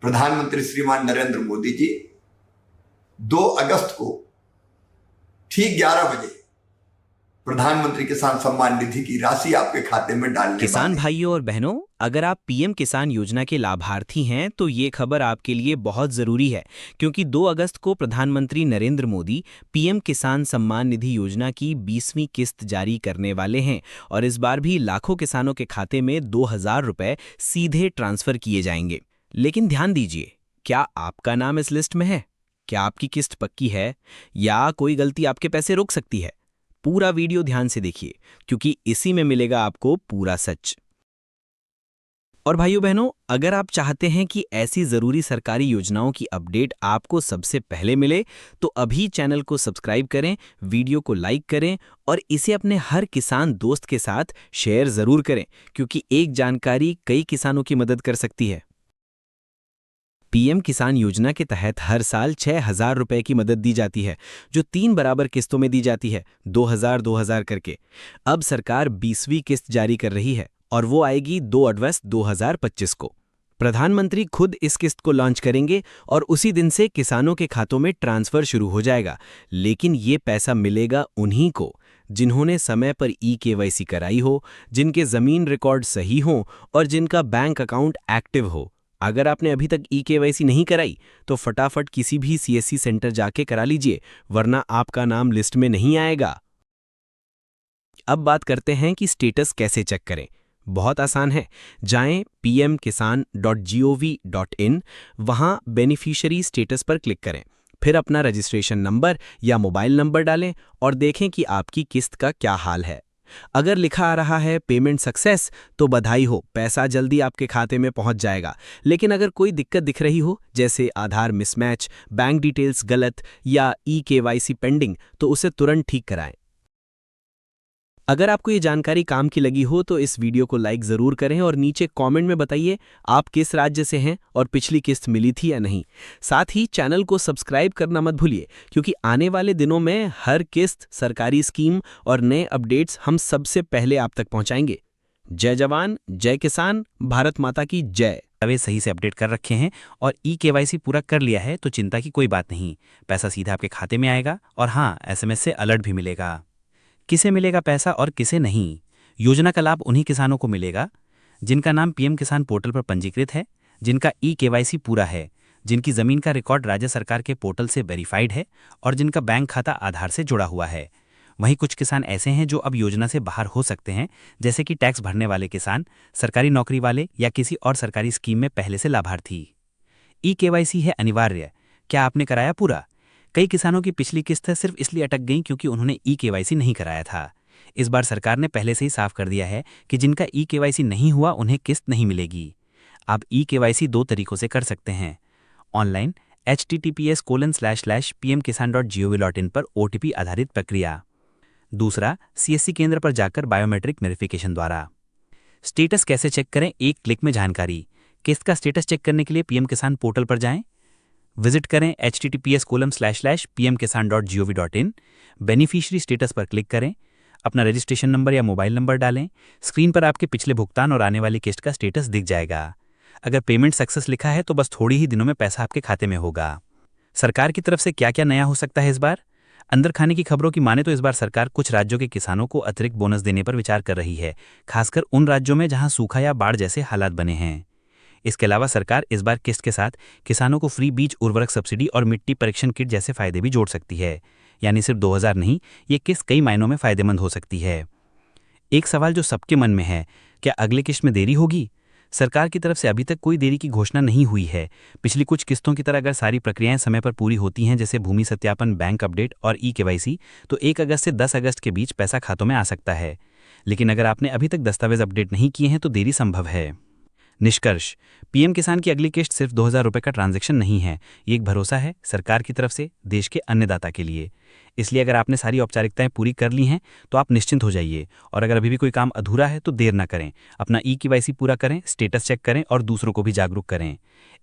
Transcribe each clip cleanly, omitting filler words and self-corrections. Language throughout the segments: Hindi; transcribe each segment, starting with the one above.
प्रधानमंत्री श्रीमान नरेंद्र मोदी जी 2 अगस्त को ठीक 11 बजे प्रधानमंत्री किसान सम्मान निधि की राशि आपके खाते में डालने किसान वाले हैं। भाइयों और बहनों, अगर आप पीएम किसान योजना के लाभार्थी हैं तो ये खबर आपके लिए बहुत ज़रूरी है, क्योंकि 2 अगस्त को प्रधानमंत्री नरेंद्र मोदी पीएम किसान सम्मान निधि योजना की 20वीं किस्त जारी करने वाले हैं और इस बार भी लाखों किसानों के खाते में 2000 रुपए सीधे ट्रांसफर किए जाएंगे। लेकिन ध्यान दीजिए, क्या आपका नाम इस लिस्ट में है? क्या आपकी किस्त पक्की है या कोई गलती आपके पैसे रोक सकती है? पूरा वीडियो ध्यान से देखिए, क्योंकि इसी में मिलेगा आपको पूरा सच। और भाइयों बहनों, अगर आप चाहते हैं कि ऐसी जरूरी सरकारी योजनाओं की अपडेट आपको सबसे पहले मिले, तो अभी चैनल को सब्सक्राइब करें, वीडियो को लाइक करें और इसे अपने हर किसान दोस्त के साथ शेयर जरूर करें, क्योंकि एक जानकारी कई किसानों की मदद कर सकती है। पीएम किसान योजना के तहत हर साल 6000 रुपए की मदद दी जाती है, जो 3 बराबर किस्तों में दी जाती है, 2000-2000 करके। अब सरकार 20वीं किस्त जारी कर रही है और वो आएगी 2 अगस्त 2025 को। प्रधानमंत्री खुद इस किस्त को लॉन्च करेंगे और उसी दिन से किसानों के खातों में ट्रांसफर शुरू हो जाएगा। लेकिन ये पैसा मिलेगा उन्हीं को जिन्होंने समय पर ई-केवाईसी कराई हो, जिनके जमीन रिकॉर्ड सही हो और जिनका बैंक अकाउंट एक्टिव हो। अगर आपने अभी तक ई-केवाईसी नहीं कराई तो फटाफट किसी भी सीएससी सेंटर जाके करा लीजिए, वरना आपका नाम लिस्ट में नहीं आएगा। अब बात करते हैं कि स्टेटस कैसे चेक करें। बहुत आसान है, जाएं pmkisan.gov.in, वहां बेनिफिशियरी स्टेटस पर क्लिक करें, फिर अपना रजिस्ट्रेशन नंबर या मोबाइल नंबर डालें और देखें कि आपकी किस्त का क्या हाल है। अगर लिखा आ रहा है पेमेंट सक्सेस, तो बधाई हो, पैसा जल्दी आपके खाते में पहुंच जाएगा। लेकिन अगर कोई दिक्कत दिख रही हो, जैसे आधार मिसमैच, बैंक डिटेल्स गलत या ई-केवाईसी पेंडिंग, तो उसे तुरंत ठीक कराएं। अगर आपको ये जानकारी काम की लगी हो तो इस वीडियो को लाइक ज़रूर करें और नीचे कमेंट में बताइए आप किस राज्य से हैं और पिछली किस्त मिली थी या नहीं। साथ ही चैनल को सब्सक्राइब करना मत भूलिए, क्योंकि आने वाले दिनों में हर किस्त, सरकारी स्कीम और नए अपडेट्स हम सबसे पहले आप तक पहुंचाएंगे। जय जवान, जय किसान, भारत माता की जय। वे सही से अपडेट कर रखे हैं और ई-केवाईसी पूरा कर लिया है तो चिंता की कोई बात नहीं, पैसा सीधा आपके खाते में आएगा और हाँ, एसएमएस से अलर्ट भी मिलेगा। किसे मिलेगा पैसा और किसे नहीं? योजना का लाभ उन्हीं किसानों को मिलेगा जिनका नाम पीएम किसान पोर्टल पर पंजीकृत है, जिनका ई-केवाईसी पूरा है, जिनकी जमीन का रिकॉर्ड राज्य सरकार के पोर्टल से वेरीफाइड है और जिनका बैंक खाता आधार से जुड़ा हुआ है। वहीं कुछ किसान ऐसे हैं जो अब योजना से बाहर हो सकते हैं, जैसे कि टैक्स भरने वाले किसान, सरकारी नौकरी वाले या किसी और सरकारी स्कीम में पहले से लाभार्थी। ई-केवाईसी है अनिवार्य। क्या आपने कराया पूरा? कई किसानों की पिछली किस्त सिर्फ इसलिए अटक गई क्योंकि उन्होंने ई-केवाईसी नहीं कराया था। इस बार सरकार ने पहले से ही साफ कर दिया है कि जिनका ई-केवाईसी नहीं हुआ उन्हें किस्त नहीं मिलेगी। आप ई-केवाईसी 2 तरीकों से कर सकते हैं। ऑनलाइन https://pmkisan.gov.in पर OTP आधारित प्रक्रिया। दूसरा, सीएससी केंद्र पर जाकर बायोमेट्रिक वेरिफिकेशन द्वारा। स्टेटस कैसे चेक करें, एक क्लिक में जानकारी। किस्त का स्टेटस चेक करने के लिए पीएम किसान पोर्टल पर जाएं, विजिट करें https://pmkisan.gov.in, बेनिफिशियरी स्टेटस पर क्लिक करें, अपना रजिस्ट्रेशन नंबर या मोबाइल नंबर डालें। स्क्रीन पर आपके पिछले भुगतान और आने वाली किस्त का स्टेटस दिख जाएगा। अगर पेमेंट सक्सेस लिखा है तो बस थोड़ी ही दिनों में पैसा आपके खाते में होगा। सरकार की तरफ से क्या क्या नया हो सकता है इस बार? अंदर खाने की खबरों की माने तो इस बार सरकार कुछ राज्यों के किसानों को अतिरिक्त बोनस देने पर विचार कर रही है, खासकर उन राज्यों में जहां सूखा या बाढ़ जैसे हालात बने हैं। इसके अलावा सरकार इस बार किस्त के साथ किसानों को फ्री बीज उर्वरक सब्सिडी और मिट्टी परीक्षण किट जैसे फायदे भी जोड़ सकती है। यानी सिर्फ 2000 नहीं, ये किस्त कई मायनों में फायदेमंद हो सकती है। एक सवाल जो सबके मन में है, क्या अगले किस्त में देरी होगी? सरकार की तरफ से अभी तक कोई देरी की घोषणा नहीं हुई है। पिछली कुछ किस्तों की तरह अगर सारी प्रक्रियाएं समय पर पूरी होती हैं, जैसे भूमि सत्यापन, बैंक अपडेट और ई-केवाईसी, तो 1 अगस्त से 10 अगस्त के बीच पैसा खातों में आ सकता है। लेकिन अगर आपने अभी तक दस्तावेज अपडेट नहीं किए हैं तो देरी संभव है। निष्कर्ष, पीएम किसान की अगली किस्त सिर्फ 2000 रुपये का ट्रांजैक्शन नहीं है, ये एक भरोसा है सरकार की तरफ से देश के अन्नदाता के लिए। इसलिए अगर आपने सारी औपचारिकताएं पूरी कर ली हैं तो आप निश्चिंत हो जाइए, और अगर अभी भी कोई काम अधूरा है तो देर ना करें, अपना ई-केवाईसी पूरा करें, स्टेटस चेक करें और दूसरों को भी जागरूक करें।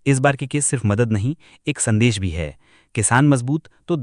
इस बार की किस्त सिर्फ मदद नहीं, एक संदेश भी है। किसान मजबूत तो